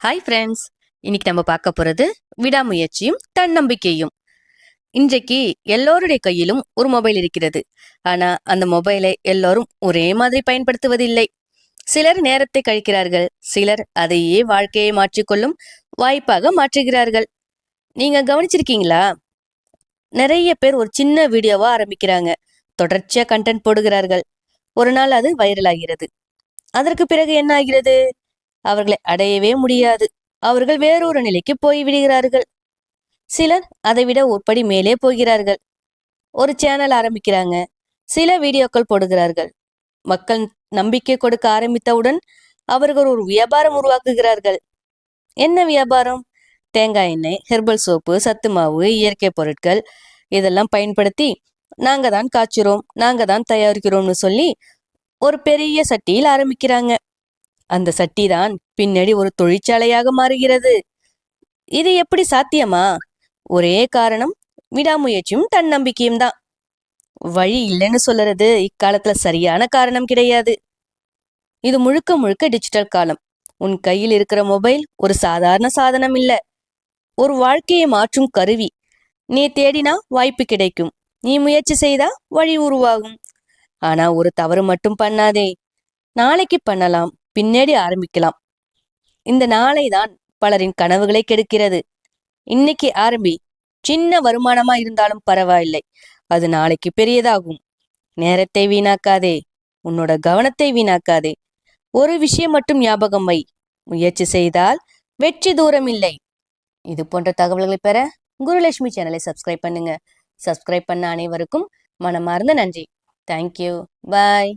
Hi friends, இன்னைக்கு நம்ம பார்க்க போறது விடாமுயற்சியும் தன்னம்பிக்கையும். இன்றைக்கு எல்லோருடைய கையிலும் ஒரு மொபைல் இருக்கிறது. ஆனா அந்த மொபைலை எல்லோரும் ஒரே மாதிரி பயன்படுத்துவதில்லை. சிலர் நேரத்தை கழிக்கிறார்கள், சிலர் அதையே வாழ்க்கையை மாற்றிக்கொள்ளும் வாய்ப்பாக மாற்றுகிறார்கள். நீங்க கவனிச்சிருக்கீங்களா? நிறைய பேர் ஒரு சின்ன வீடியோவா ஆரம்பிக்கிறாங்க, தொடர்ச்சியா கண்டென்ட் போடுகிறார்கள். ஒரு நாள் அது வைரல் ஆகிறது. அதற்கு பிறகு என்ன ஆகிறது? அவர்களை அடையவே முடியாது. அவர்கள் வேறொரு நிலைக்கு போய் விடுகிறார்கள். சிலர் அதைவிட ஒரு படி மேலே போகிறார்கள். ஒரு சேனல் ஆரம்பிக்கிறாங்க, சில வீடியோக்கள் போடுகிறார்கள். மக்கள் நம்பிக்கை கொடுக்க ஆரம்பித்தவுடன் அவர்கள் ஒரு வியாபாரம் உருவாக்குகிறார்கள். என்ன வியாபாரம்? தேங்காய் எண்ணெய், ஹெர்பல் சோப்பு, சத்து மாவு, இயற்கை பொருட்கள் இதெல்லாம் பயன்படுத்தி நாங்க தான் காய்ச்சுறோம், நாங்க தான் தயாரிக்கிறோம்னு சொல்லி ஒரு பெரிய சட்டியில் ஆரம்பிக்கிறாங்க. அந்த சட்டி தான் பின்னாடி ஒரு தொழிற்சாலையாக மாறுகிறது. இது எப்படி சாத்தியமா? ஒரே காரணம், விடாமுயற்சியும் தன்னம்பிக்கையும் தான். வழி இல்லைன்னு சொல்றது இக்காலத்துல சரியான காரணம் கிடையாது. இது முழுக்க முழுக்க டிஜிட்டல் காலம். உன் கையில் இருக்கிற மொபைல் ஒரு சாதாரண சாதனம் இல்ல, ஒரு வாழ்க்கையை மாற்றும் கருவி. நீ தேடினா வாய்ப்பு கிடைக்கும், நீ முயற்சி செய்தா வழி உருவாகும். ஆனா ஒரு தவறு மட்டும் பண்ணாதே. நாளைக்கு பண்ணலாம், பின்னாடி ஆரம்பிக்கலாம். இந்த நாளை தான் பலரின் கனவுகளை கெடுக்கிறது. இன்னைக்கு ஆரம்பி. சின்ன வருமானமா இருந்தாலும் பரவாயில்லை, அது நாளைக்கு பெரியதாகும். நேரத்தை வீணாக்காதே, உன்னோட கவனத்தை வீணாக்காதே. ஒரு விஷயம் மட்டும் ஞாபகம் வை, முயற்சி செய்தால் வெற்றி தூரம் இல்லை. இது போன்ற தகவல்களை பெற குருலட்சுமி சேனலை சப்ஸ்கிரைப் பண்ணுங்க. சப்ஸ்கிரைப் பண்ண அனைவருக்கும் மனமார்ந்த நன்றி. தேங்க்யூ. பாய்.